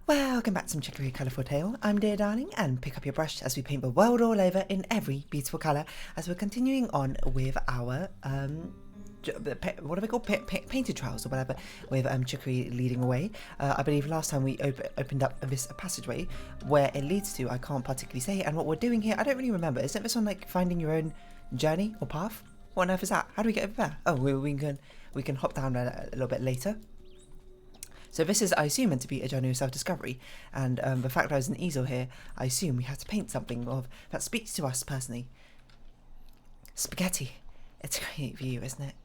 Welcome back to some Chicory Colourful Tale. I'm Dear Darling, and pick up your brush as we paint the world all over in every beautiful colour as we're continuing on with our what are they called? Painted trials or whatever, with Chicory leading away. I believe last time we opened up this passageway. Where it leads to, I can't particularly say, and what we're doing here, I don't really remember. Isn't this one like finding your own journey or path? What on earth is that? How do we get over there? Oh, we can hop down a little bit later. So this is, I assume, meant to be a journey of self-discovery, and the fact there's an easel here, I assume we have to paint something that speaks to us personally. Spaghetti. It's a great view, isn't it?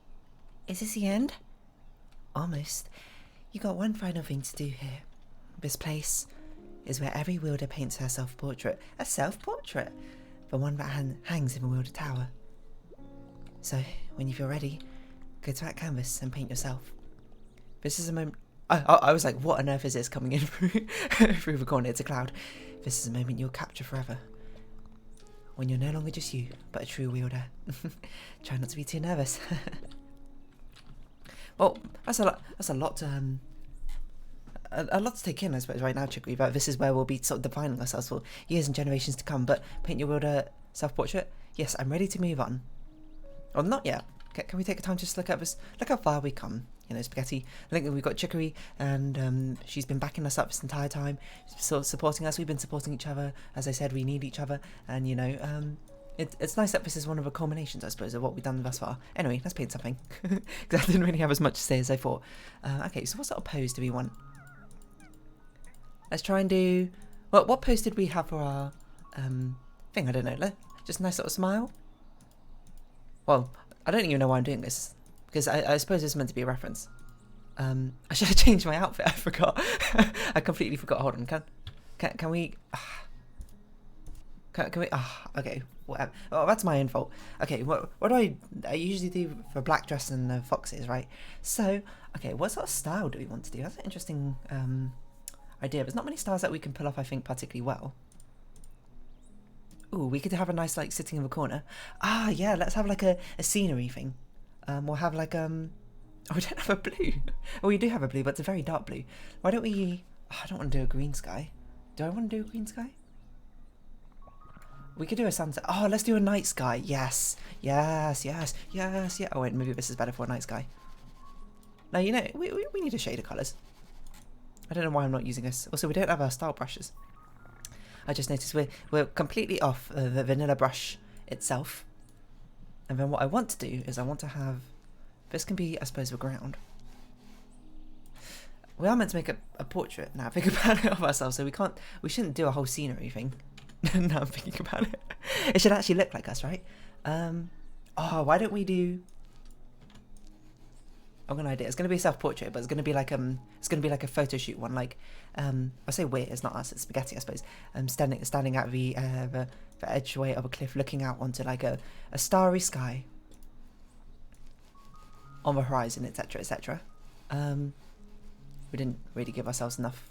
Is this the end? Almost. You got one final thing to do here. This place is where every wielder paints her self-portrait. A self-portrait? The one that hangs in the wielder tower. So, when you feel ready, go to that canvas and paint yourself. This is a moment... I was like, what on earth is this coming in through the corner? It's a cloud. This is a moment you'll capture forever. When you're no longer just you, but a true wielder. Try not to be too nervous. Well, that's a lot to take in, I suppose, right now, Chicory. But this is where we'll be sort of defining ourselves for years and generations to come. But paint your wielder self-portrait. Yes, I'm ready to move on. Or not yet. Can we take a time just to look at this? Look how far we've come. You know, Spaghetti. I think that we've got Chicory, and she's been backing us up this entire time. She's sort of supporting us. We've been supporting each other. As I said, we need each other. And, you know, it's nice that this is one of the culminations, I suppose, of what we've done thus far. Anyway, let's paint something. Because I didn't really have as much to say as I thought. Okay, so what sort of pose do we want? Let's try and do... Well, what pose did we have for our thing? I don't know. Just a nice sort of smile? Well, I don't even know why I'm doing this. Because I suppose this is meant to be a reference. I should have changed my outfit. I forgot. I completely forgot. Hold on. Can we... Can we... okay. Whatever. Oh, that's my own fault. Okay, what do I usually do for black dress and foxes, right? So, okay, what sort of style do we want to do? That's an interesting idea. There's not many styles that we can pull off, I think, particularly well. Ooh, we could have a nice, like, sitting in the corner. Ah, yeah, let's have, like, a scenery thing. We'll have, like, oh, we don't have a blue. Well, we do have a blue, but it's a very dark blue. Why don't we... Oh, I don't want to do a green sky. Do I want to do a green sky? We could do a sunset. Oh, let's do a night sky. Yes. Yes, yes, yes, yeah. Oh, wait, maybe this is better for a night sky. No, you know, we need a shade of colours. I don't know why I'm not using this. Also, we don't have our style brushes. I just noticed we're completely off the vanilla brush itself. And then what I want to do is I want to have... This can be, I suppose, the ground. We are meant to make a portrait now. Think about it of ourselves, so we shouldn't do a whole scenery thing. Now I'm thinking about it. It should actually look like us, right? Oh, why don't we do... I've got an idea. It's going to be a self-portrait, but it's going to be like a photo shoot one. Like, I say we're, it's not us, it's Spaghetti, I suppose. Standing at the edgeway of a cliff, looking out onto like a starry sky on the horizon, etc., etc. We didn't really give ourselves enough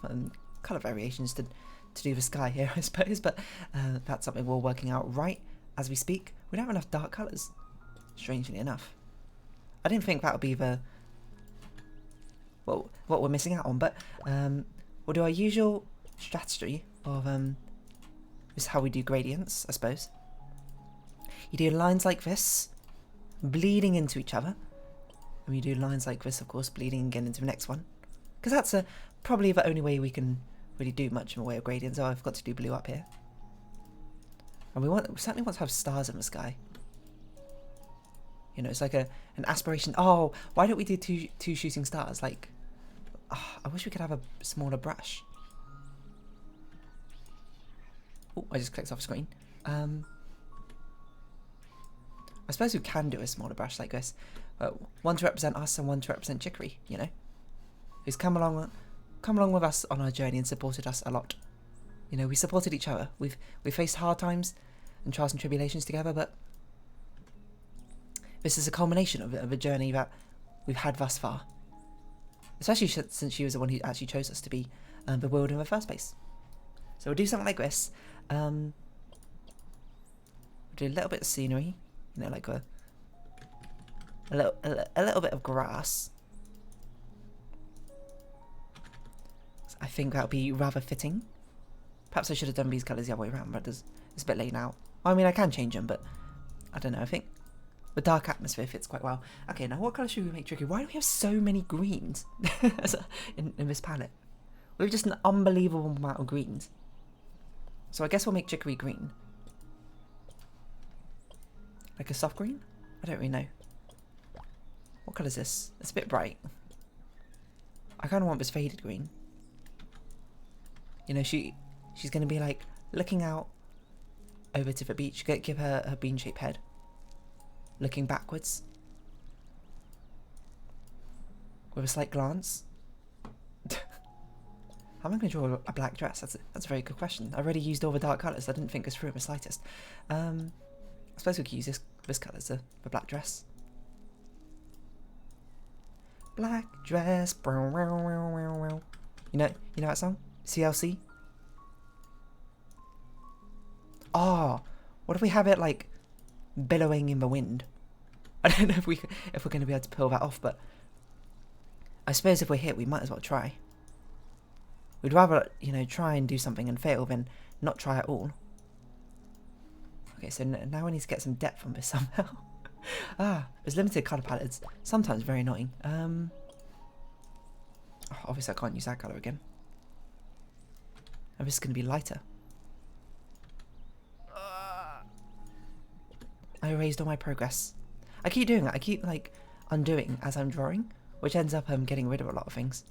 color variations to do the sky here, I suppose, but that's something we're working out right as we speak. We don't have enough dark colors, strangely enough. I didn't think that would be the... Well, what we're missing out on, but we'll do our usual strategy of this is how we do gradients, I suppose. You do lines like this, bleeding into each other, and we do lines like this, of course, bleeding again into the next one, because that's probably the only way we can really do much in the way of gradients. Oh, I've got to do blue up here, and we certainly want to have stars in the sky. You know, it's like an aspiration. Oh, why don't we do two shooting stars? Like, oh, I wish we could have a smaller brush. Oh, I just clicked off screen. I suppose we can do a smaller brush like this. One to represent us and one to represent Chicory, you know. Who's come along with us on our journey and supported us a lot. You know, we supported each other. We've faced hard times and trials and tribulations together, but this is a culmination of a journey that we've had thus far. Especially since she was the one who actually chose us to be bewildered in the first place. So we'll do something like this. We'll do a little bit of scenery. You know, like a little bit of grass. I think that would be rather fitting. Perhaps I should have done these colours the other way around, but it's a bit late now. I mean, I can change them, but I don't know. I think the dark atmosphere fits quite well. Okay, now what colour should we make Chicory? Why do we have so many greens in this palette? We have just an unbelievable amount of greens. So I guess we'll make Chicory green. Like a soft green? I don't really know. What colour is this? It's a bit bright. I kind of want this faded green. You know, she's going to be like looking out over to the beach. Give her her bean-shaped head. Looking backwards. With a slight glance. How am I going to draw a black dress? That's a very good question. I already used all the dark colours. I didn't think this through in the slightest. I suppose we could use this colour as the black dress. Black dress. You know that song? CLC? Oh, what if we have it like billowing in the wind? I don't know if we're going to be able to pull that off, but I suppose if we're hit, we might as well try. We'd rather, you know, try and do something and fail than not try at all. Okay, so now we need to get some depth on this somehow. There's limited colour palettes. Sometimes very annoying. Obviously I can't use that colour again. And this is going to be lighter. I erased all my progress. I keep doing that. I keep like undoing as I'm drawing, which ends up getting rid of a lot of things.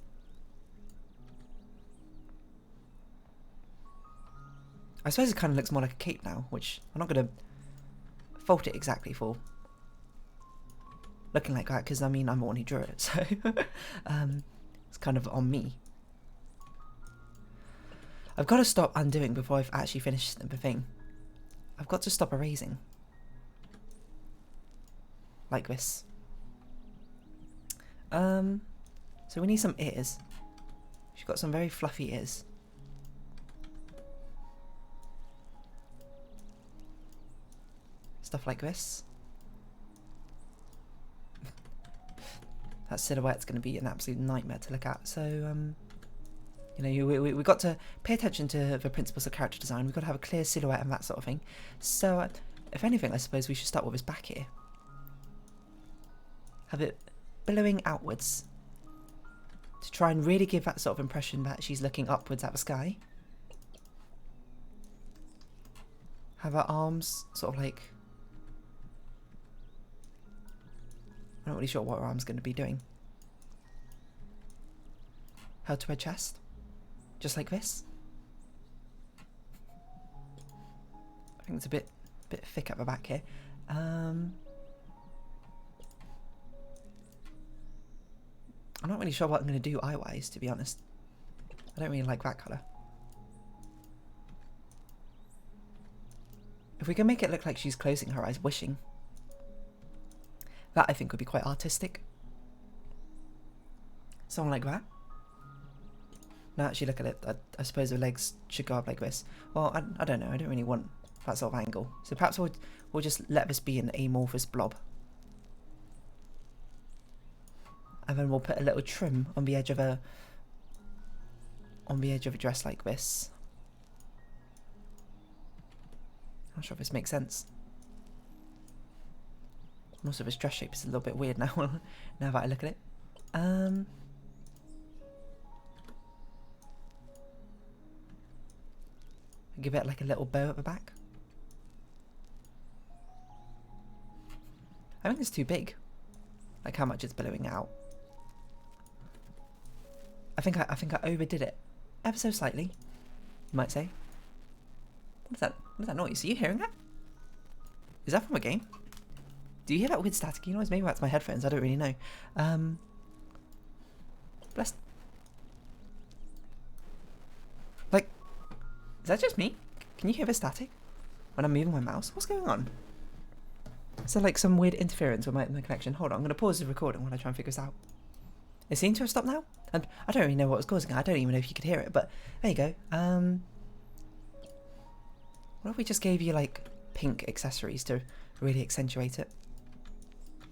I suppose it kind of looks more like a cape now, which I'm not going to fault it exactly for looking like that, because I mean I'm the one who drew it, so it's kind of on me. I've got to stop undoing before I've actually finished the thing. I've got to stop erasing. Like this. So we need some ears. She's got some very fluffy ears. Stuff like this. That silhouette's going to be an absolute nightmare to look at. So, you know, we've got to pay attention to the principles of character design. We've got to have a clear silhouette and that sort of thing. So, if anything, I suppose we should start with this back here. Have it billowing outwards to try and really give that sort of impression that she's looking upwards at the sky. Have her arms sort of like... I'm not really sure what her arm's going to be doing. Held to her chest. Just like this. I think it's a bit thick at the back here. I'm not really sure what I'm going to do eye-wise, to be honest. I don't really like that colour. If we can make it look like she's closing her eyes, wishing. That, I think, would be quite artistic. Something like that. Now, actually, look at it. I suppose her legs should go up like this. Well, I don't know. I don't really want that sort of angle. So perhaps we'll just let this be an amorphous blob. And then we'll put a little trim on the edge of a dress like this. I'm not sure if this makes sense. Also, this dress shape is a little bit weird now. Now that I look at it. Give it like a little bow at the back. I think it's too big. Like how much it's billowing out. I think I overdid it ever so slightly, you might say. What is that noise? Are you hearing that? Is that from a game? Do you hear that weird staticky noise? Maybe that's my headphones, I don't really know. Bless. Like, is that just me? Can you hear the static when I'm moving my mouse? What's going on? Is there like some weird interference with my connection? Hold on, I'm going to pause the recording while I try and figure this out. It seems to have stopped now. And I don't really know what was causing it. I don't even know if you could hear it, but there you go. What if we just gave you like pink accessories to really accentuate it?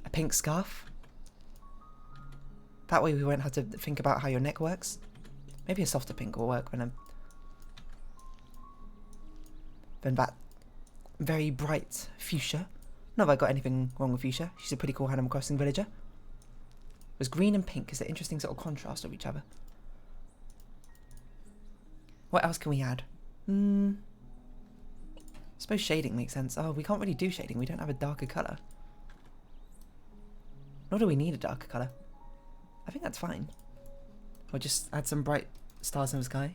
A pink scarf? That way we won't have to think about how your neck works. Maybe a softer pink will work than that very bright fuchsia. Not that I got anything wrong with fuchsia. She's a pretty cool Animal Crossing villager. Whereas green and pink is an interesting sort of contrast of each other. What else can we add? I suppose shading makes sense. Oh, we can't really do shading. We don't have a darker colour. Nor do we need a darker colour. I think that's fine. Or just add some bright stars in the sky.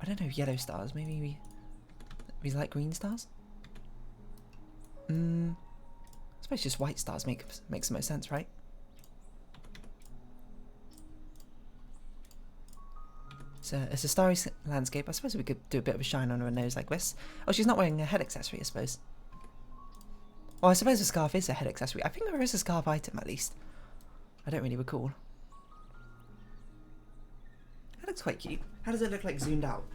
I don't know, yellow stars. Maybe we like green stars? I suppose just white stars makes the most sense, right? So it's a starry landscape. I suppose we could do a bit of a shine on her nose like this. Oh, she's not wearing a head accessory, I suppose. Well, I suppose a scarf is a head accessory. I think there is a scarf item, at least. I don't really recall. That looks quite cute. How does it look like zoomed out?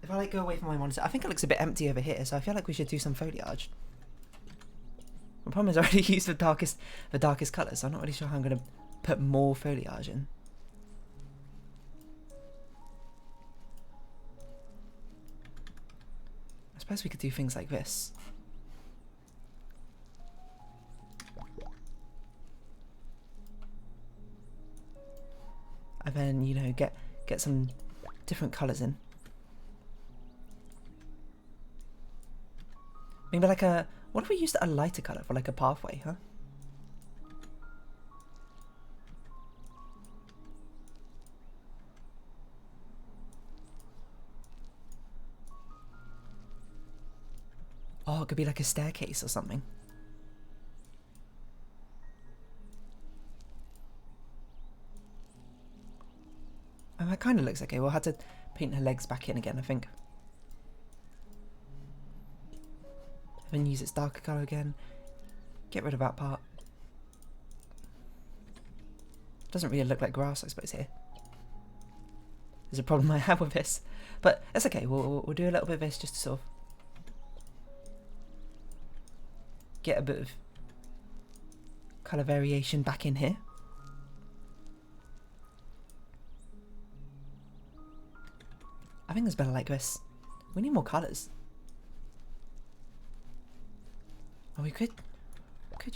If I like go away from my monitor, I think it looks a bit empty over here, so I feel like we should do some foliage. The problem is I already used the darkest colours, so I'm not really sure how I'm going to put more foliage in. I suppose we could do things like this. And then, you know, get some different colours in. Maybe like a... What if we used a lighter colour for like a pathway, huh? Oh, it could be like a staircase or something. Oh, that kind of looks okay. We'll have to paint her legs back in again, I think. And then use its darker colour again. Get rid of that part. Doesn't really look like grass, I suppose, here. There's a problem I have with this. But it's okay. We'll do a little bit of this just to sort of get a bit of colour variation back in here. I think it's better like this. We need more colours. Oh, we could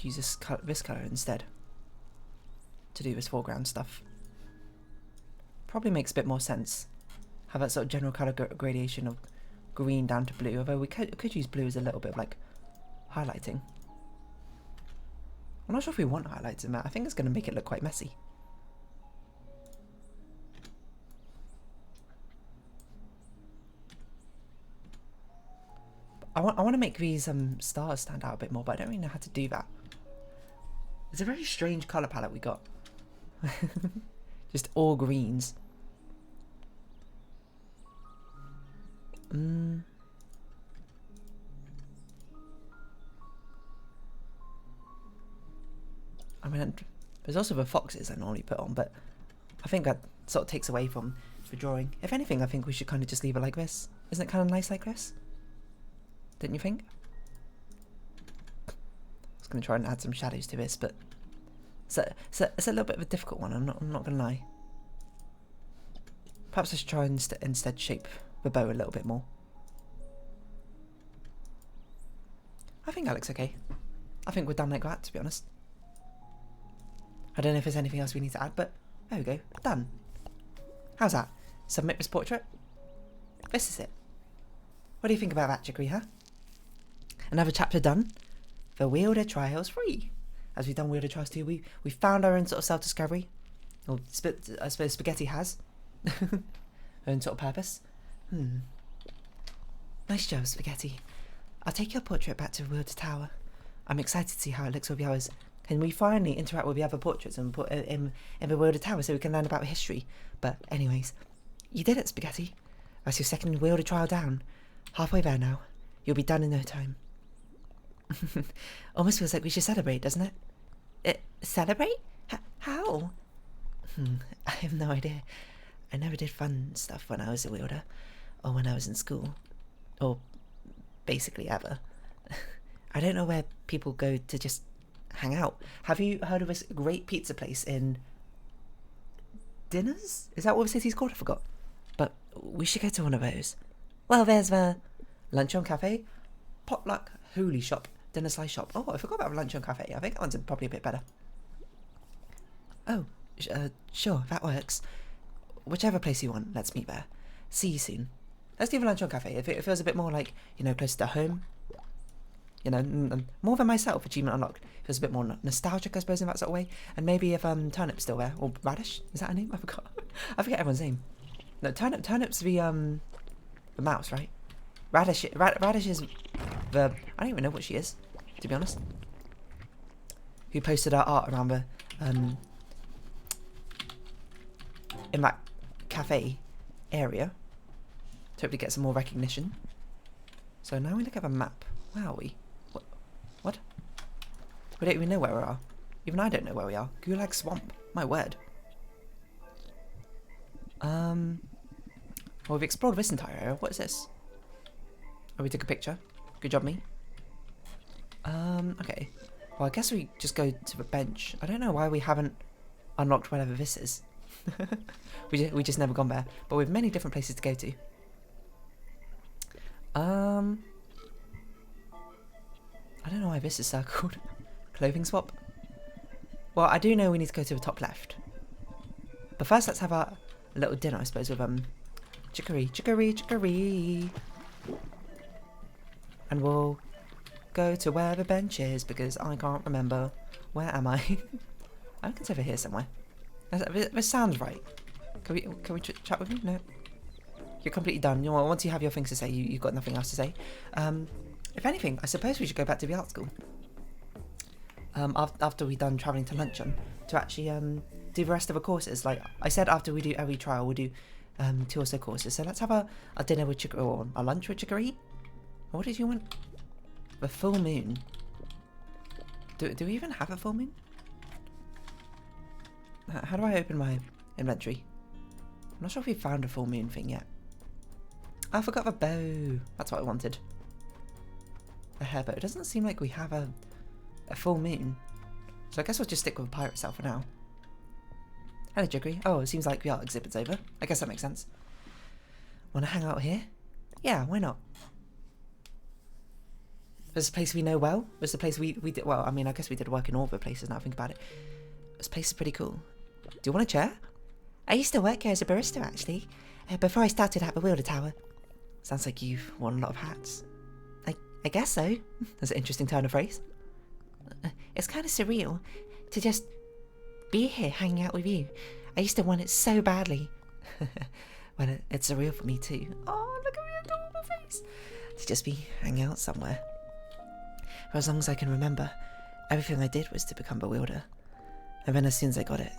use this colour instead to do this foreground stuff. Probably makes a bit more sense. Have that sort of general colour gradation of green down to blue. Although we could use blue as a little bit of like highlighting. I'm not sure if we want highlights in that. I think it's going to make it look quite messy. I want to make these stars stand out a bit more, but I don't really know how to do that. It's a very strange colour palette we got. Just all greens. I mean, there's also the foxes I normally put on, but I think that sort of takes away from the drawing. If anything, I think we should kind of just leave it like this. Isn't it kind of nice like this? Didn't you think? I was going to try and add some shadows to this, but it's a little bit of a difficult one. I'm not going to lie. Perhaps I should try and instead shape the bow a little bit more. I think that looks okay. I think we're done like that, to be honest. I don't know if there's anything else we need to add, but there we go. Done. How's that? Submit this portrait? This is it. What do you think about that, Chicory, huh? Another chapter done. The Wielder Trials free. As we've done Wielder Trials 2, we found our own sort of self-discovery. Or I suppose Spaghetti has. Her own sort of purpose. Nice job, Spaghetti. I'll take your portrait back to Wielder Tower. I'm excited to see how it looks with yours. Can we finally interact with the other portraits and put it in the Wielder Tower so we can learn about history? But anyways, you did it, Spaghetti. That's your second Wielder trial down. Halfway there now. You'll be done in no time. Almost feels like we should celebrate, doesn't it? Celebrate? How? I have no idea. I never did fun stuff when I was a wielder. Or when I was in school. Or basically ever. I don't know where people go to just hang out. Have you heard of this great pizza place in dinners? Is that what the city's called? I forgot. But we should go to one of those. Well, there's the Luncheon Cafe, Potluck Hooli Shop, Dinner Slice Shop. Oh, I forgot about Luncheon Cafe. I think that one's probably a bit better. Oh, sure, that works. Whichever place you want, let's meet there. See you soon. Let's do the Luncheon Cafe. If it feels a bit more like, you know, closer to home. You know, more than myself, achievement unlocked. Feels a bit more nostalgic, I suppose, in that sort of way. And maybe if Turnip's still there, or Radish, is that her name? I forgot. I forget everyone's name. No, Turnip's the mouse, right? Radish is the, I don't even know what she is, to be honest. Who posted her art around the in that cafe area to hopefully get some more recognition. So now we look at the map. Where are we? What? We don't even know where we are. Even I don't know where we are. Gulag Swamp. My word. Well, we've explored this entire area. What is this? Oh, we took a picture. Good job, me. Okay. Well, I guess we just go to the bench. I don't know why we haven't unlocked whatever this is. we just never gone there. But we have many different places to go to. I don't know why this is circled. Clothing swap. Well, I do know we need to go to the top left. But first, let's have a little dinner, I suppose, with Chicory. And we'll go to where the bench is because I can't remember. Where am I? I think it's over here somewhere. This sounds right. Can we chat with you? No. You're completely done. You know, once you have your things to say, you've got nothing else to say. If anything, I suppose we should go back to the art school. After we're done travelling to luncheon, to actually do the rest of the courses. Like I said, after we do every trial, we'll do 2 or so courses. So let's have a dinner with Chicory, or a lunch with Chicory. What did you want? The full moon. Do we even have a full moon? How do I open my inventory? I'm not sure if we found a full moon thing yet. I forgot the bow. That's what I wanted. A hair bow. It doesn't seem like we have a full moon. So I guess we'll just stick with pirate cell for now. Hello, Chicory. Oh, it seems like the art exhibit's over. I guess that makes sense. Wanna hang out here? Yeah, why not? There's a place we know well. There's a place we did, well, I mean, I guess we did work in all the places now I think about it. This place is pretty cool. Do you want a chair? I used to work here as a barista, actually, before I started at the Wilder Tower. Sounds like you've worn a lot of hats. I guess so. That's an interesting turn of phrase. It's kind of surreal to just be here hanging out with you. I used to want it so badly. Well, it's surreal for me too. Oh, look at my adorable face. To just be hanging out somewhere. For as long as I can remember, everything I did was to become bewildered. And then as soon as I got it,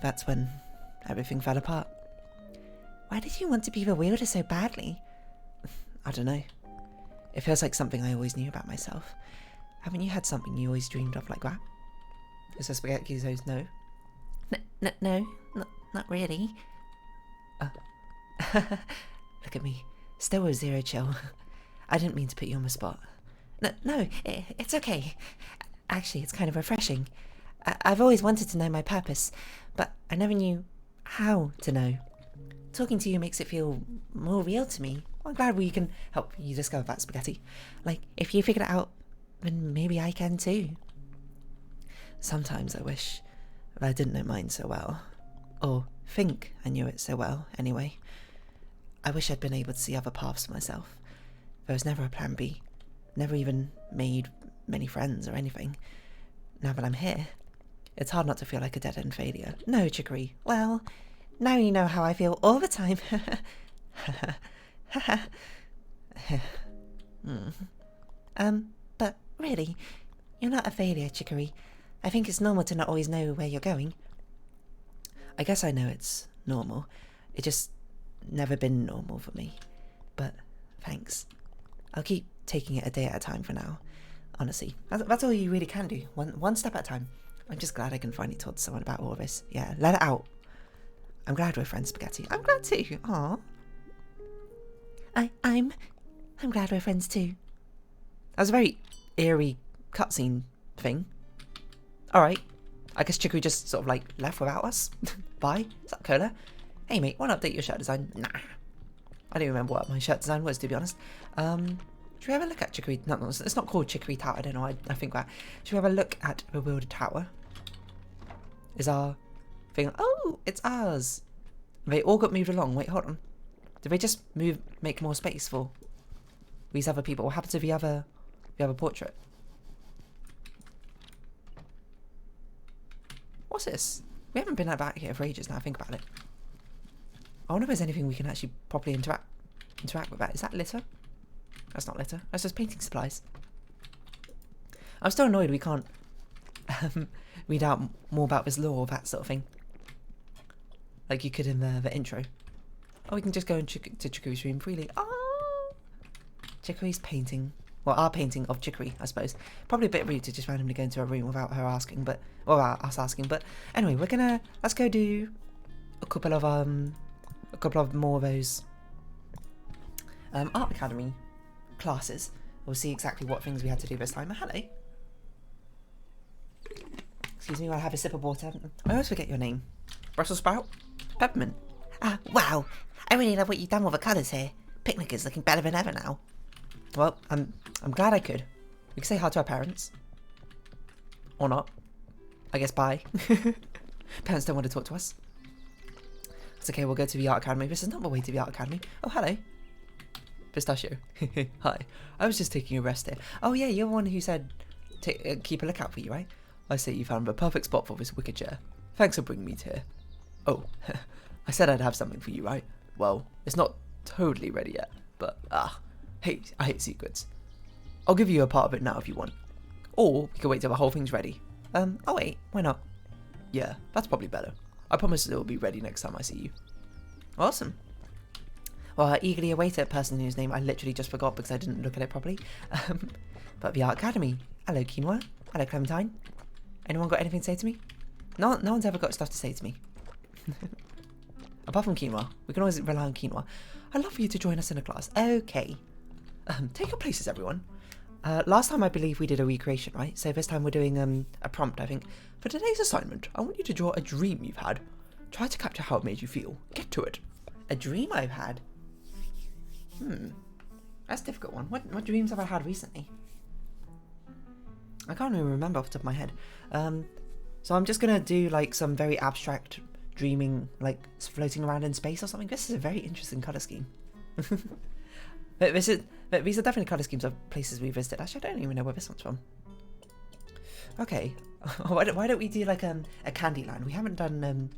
that's when everything fell apart. Why did you want to be bewildered so badly? I don't know. It feels like something I always knew about myself. Haven't you had something you always dreamed of like that? Is there spaghetti says no? No, not really. Look at me, still with zero chill. I didn't mean to put you on the spot. No, it's okay. Actually, it's kind of refreshing. I've always wanted to know my purpose, but I never knew how to know. Talking to you makes it feel more real to me. I'm glad we can help you discover that, Spaghetti. Like, if you figured it out, then maybe I can too. Sometimes I wish that I didn't know mine so well. Or think I knew it so well, anyway. I wish I'd been able to see other paths for myself. There was never a plan B. Never even made many friends or anything. Now that I'm here, it's hard not to feel like a dead-end failure. No, Chicory. Well, now you know how I feel all the time. But really, you're not a failure, Chicory. I think it's normal to not always know where you're going. I guess I know it's normal. It's just never been normal for me. But thanks. I'll keep taking it a day at a time for now. Honestly, that's all you really can do. One step at a time. I'm just glad I can finally talk to someone about all of this. Yeah, let it out. I'm glad we're friends, Spaghetti. I'm glad too. Aww. I'm glad we're friends too. That was a very eerie cutscene thing. Alright. I guess Chicory just sort of like left without us. Bye. Is that Cola? Hey mate, wanna update your shirt design? Nah. I don't remember what my shirt design was, to be honest. Should we have a look at Chicory? No, it's not called Chicory Tower. I don't know. I think that. Should we have a look at Bewildered Tower? Is our thing? Oh, it's ours. They all got moved along. Wait, hold on. Did they just make more space for these other people? What happens if we have a portrait? What's this? We haven't been back here for ages now. I think about it. I wonder if there's anything we can actually properly interact with that. Is that litter? That's not litter. That's just painting supplies. I'm still annoyed we can't read out more about this lore or that sort of thing. Like you could in the intro. Oh, we can just go into Chicory's room freely. Oh! Chicory's painting. Well, our painting of Chicory, I suppose. Probably a bit rude to just randomly go into a room without her asking, but... or without us asking. But anyway, let's go do a couple of more of those Art Academy classes. We'll see exactly what things we had to do this time. Hello. Excuse me while I have a sip of water. I always forget your name. Brussels sprout? Peppermint. Wow. I really love what you've done with the colours here. Picnic is looking better than ever now. Well, I'm glad I could. We can say hi to our parents. Or not. I guess bye. Parents don't want to talk to us. It's okay, we'll go to the Art Academy. This is not the way to the Art Academy. Oh, hello. Pistachio. Hi. I was just taking a rest here. Oh yeah, you're the one who said keep a lookout for you, right? I say you found the perfect spot for this wicked chair. Thanks for bringing me to here. Oh, I said I'd have something for you, right? Well, it's not totally ready yet, but I hate secrets. I'll give you a part of it now if you want. Or we can wait till the whole thing's ready. Oh wait, why not? Yeah, that's probably better. I promise it'll be ready next time I see you. Awesome. Well, I eagerly await a person whose name I literally just forgot because I didn't look at it properly. But the Art Academy. Hello, Quinoa. Hello, Clementine. Anyone got anything to say to me? No one's ever got stuff to say to me. Apart from Quinoa. We can always rely on Quinoa. I'd love for you to join us in a class. Okay. Take your places, everyone. Last time I believe we did a recreation, right? So this time we're doing a prompt, I think. For today's assignment, I want you to draw a dream you've had. Try to capture how it made you feel. Get to it. A dream I've had? That's a difficult one. What dreams have I had recently? I can't even remember off the top of my head. So I'm just gonna do like some very abstract dreaming, like floating around in space or something. This is a very interesting colour scheme. But these are definitely colour schemes of places we visited. Actually, I don't even know where this one's from. Okay, why don't we do like a Candyland? We haven't done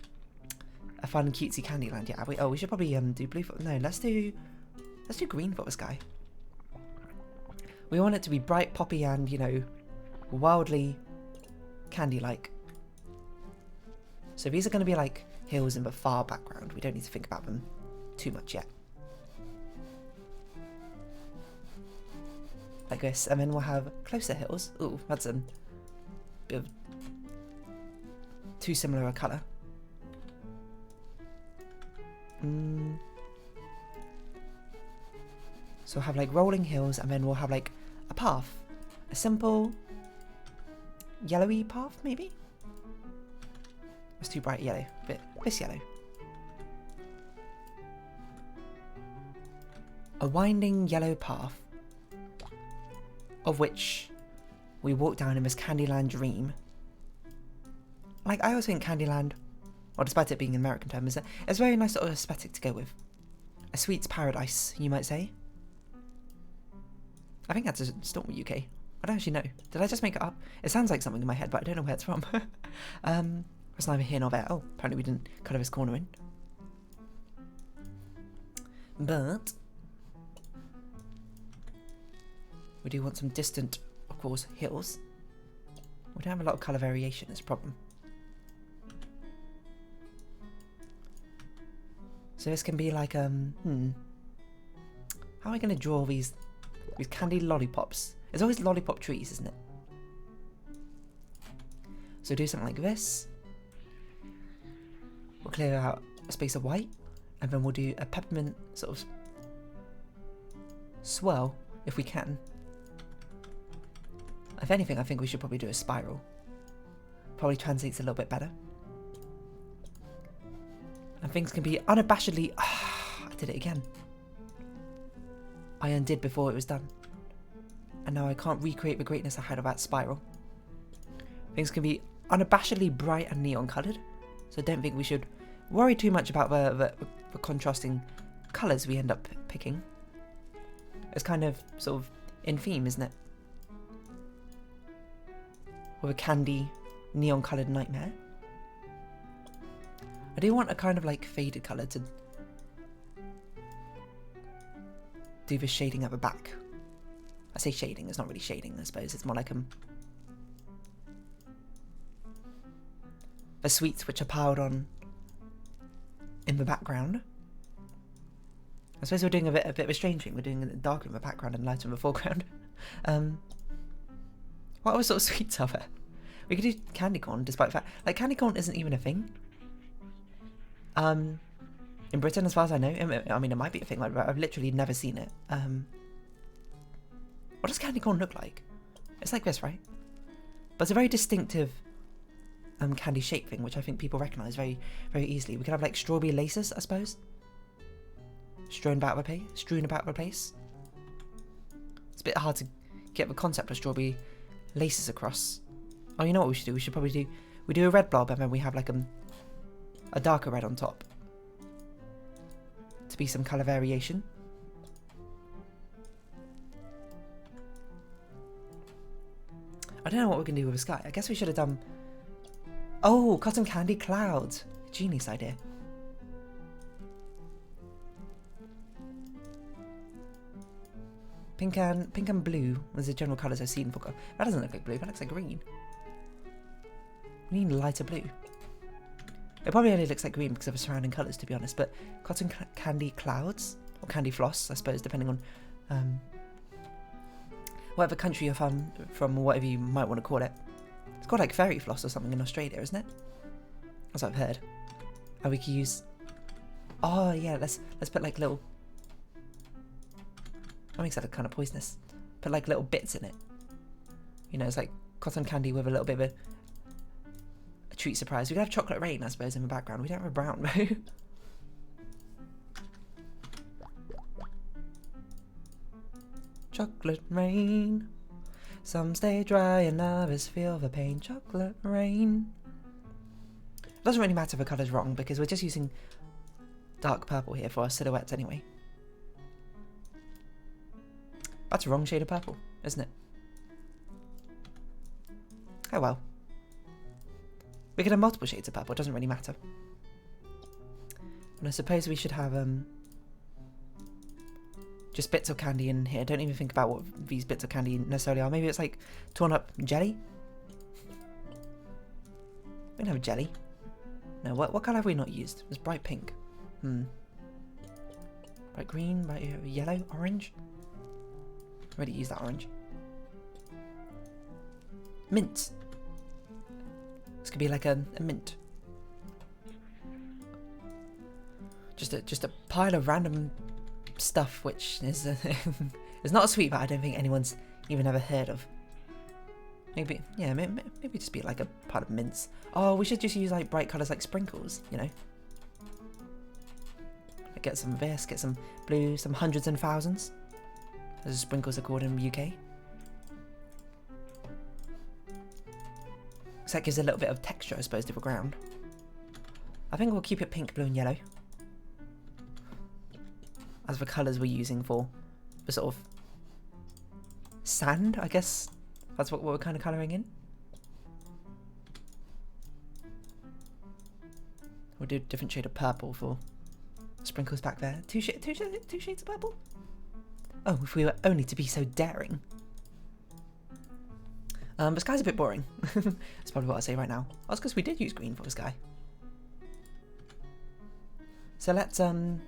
a fun cutesy Candyland yet, have we? Oh, we should probably do blue for... No, let's do green for this guy. We want it to be bright, poppy, and, you know, wildly candy-like. So these are going to be like hills in the far background. We don't need to think about them too much yet. Like this, and then we'll have closer hills. Ooh, that's a bit of too similar a colour. So we'll have like rolling hills, and then we'll have like a path. A simple yellowy path, maybe? It's too bright yellow. This yellow. A winding yellow path, of which we walk down in this Candyland dream. Like, I always think Candyland, well, despite it being an American term, it's a very nice sort of aesthetic to go with. A sweet's paradise, you might say. I think that's a Storm UK. I don't actually know. Did I just make it up? It sounds like something in my head, but I don't know where it's from. It's neither here nor there. Oh, apparently we didn't colour this corner in. But we do want some distant, of course, hills. We don't have a lot of colour variation, it's a problem. So this can be like, how am I going to draw these candy lollipops? There's always lollipop trees, isn't it? So do something like this. We'll clear out a space of white, and then we'll do a peppermint sort of swirl, if we can. If anything, I think we should probably do a spiral. probably translates a little bit better. And things can be unabashedly... I did it again. I undid before it was done. And now I can't recreate the greatness I had of that spiral. Things can be unabashedly bright and neon coloured. So I don't think we should worry too much about the contrasting colours we end up picking. It's kind of sort of in theme, isn't it? With a candy, neon coloured nightmare. I do want a kind of like faded colour to do the shading at the back. I say shading, it's not really shading, I suppose. It's more like the sweets which are piled on in the background. I suppose we're doing a bit of a strange thing. We're doing it darker in the background and lighter in the foreground. What other sort of sweets are there? We could do candy corn, despite the fact like candy corn isn't even a thing. In Britain, as far as I know. I mean, it might be a thing, like, I've literally never seen it. What does candy corn look like? It's like this, right? But it's a very distinctive candy shape thing, which I think people recognise very, very easily. We could have like strawberry laces, I suppose. Strewn about the place. It's a bit hard to get the concept of strawberry laces across. Oh, you know what we should do? We should probably do a red blob, and then we have like a darker red on top to be some colour variation. I don't know what we can do with the sky. I guess we should have done... Oh, cotton candy clouds. Genius idea. Pink and blue was the general colours I've seen for... That doesn't look like blue, that looks like green. We need lighter blue. It probably only looks like green because of the surrounding colours, to be honest, but cotton candy clouds, or candy floss, I suppose, depending on whatever country you're from, or whatever you might want to call it. It's called like fairy floss or something in Australia, isn't it? That's what I've heard. Oh, we could use... Oh, yeah, let's put like little... That makes that look kind of poisonous. Put like little bits in it. You know, it's like cotton candy with a little bit of a treat surprise. We could have chocolate rain, I suppose, in the background. We don't have a brown though. Chocolate rain. Some stay dry and others feel the pain. Chocolate rain. It doesn't really matter if the colour's wrong because we're just using dark purple here for our silhouettes anyway. That's the wrong shade of purple, isn't it? Oh well. We could have multiple shades of purple, it doesn't really matter. And I suppose we should have just bits of candy in here. Don't even think about what these bits of candy necessarily are. Maybe it's like torn up jelly? We don't have a jelly. No, what colour have we not used? It was bright pink. Bright green, bright yellow, orange. Already used that orange. Mint. This could be like a mint. Just a pile of random stuff, which is is not a sweet, but I don't think anyone's even ever heard of. Maybe, yeah, maybe just be like a pile of mints. Oh, we should just use like bright colours like sprinkles, you know. Get some of this, get some blue, some hundreds and thousands, as sprinkles are called in the UK. So that gives a little bit of texture, I suppose, to the ground. I think we'll keep it pink, blue and yellow as the colours we're using for the sort of sand, I guess. That's what we're kind of colouring in. We'll do a different shade of purple for sprinkles back there. Two shades of purple? Oh, if we were only to be so daring. The sky's a bit boring. That's probably what I'll say right now. That's because we did use green for the sky. So let's, what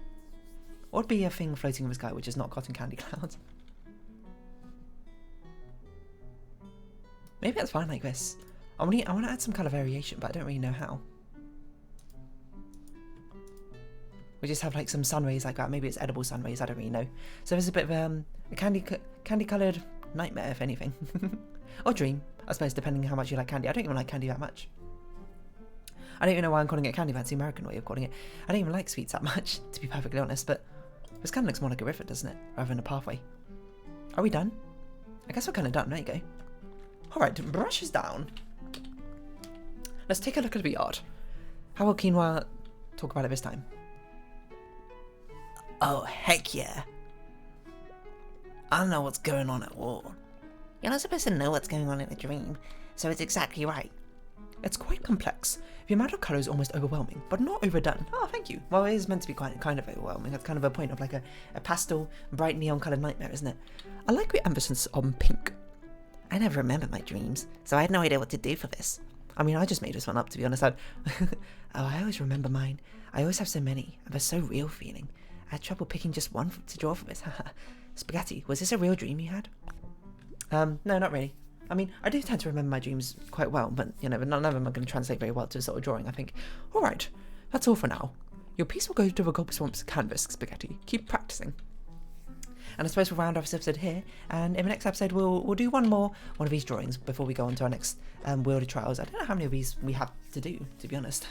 would be a thing floating in the sky which is not cotton candy clouds? Maybe that's fine like this. I want to add some colour variation, but I don't really know how. We just have like some sun rays like that. Maybe it's edible sun rays, I don't really know. So there's a bit of a candy coloured nightmare, if anything. Or dream, I suppose, depending on how much you like candy. I don't even like candy that much. I don't even know why I'm calling it candy. That's the American way of calling it. I don't even like sweets that much, to be perfectly honest, but this kind of looks more like a river, doesn't it? Rather than a pathway. Are we done? I guess we're kind of done. There you go. Alright, brushes down. Let's take a look at the yard. How will Quinoa talk about it this time? Oh, heck yeah. I know what's going on at all. You're not supposed to know what's going on in a dream, so it's exactly right. It's quite complex. The amount of colour is almost overwhelming, but not overdone. Oh, thank you. Well, it is meant to be kind of overwhelming. That's kind of a point of like a pastel, bright neon coloured nightmare, isn't it? I like the emphasis on pink. I never remember my dreams, so I had no idea what to do for this. I mean, I just made this one up, to be honest. Oh, I always remember mine. I always have so many, and they're so real feeling. I had trouble picking just one to draw for this. Spaghetti, was this a real dream you had? No, not really. I mean, I do tend to remember my dreams quite well, but, you know, none of them are going to translate very well to a sort of drawing, I think. Alright, that's all for now. Your piece will go to the Gob Swamp's canvas, Spaghetti. Keep practicing. And I suppose we'll round off this episode here, and in the next episode we'll do one of these drawings before we go on to our next Wheel of Trials. I don't know how many of these we have to do, to be honest.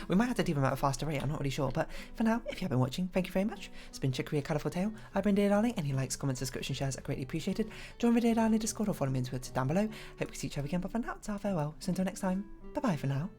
We might have to do them at a faster rate, I'm not really sure, but for now, if you have been watching, thank you very much. It's been Chicory, a colourful tale. I've been Dear Darling. Any likes, comments, subscription, shares are greatly appreciated. Join the Dear Darling Discord or follow me on Twitter down below. Hope we see each other again, but for now, it's our farewell. So until next time, bye bye for now.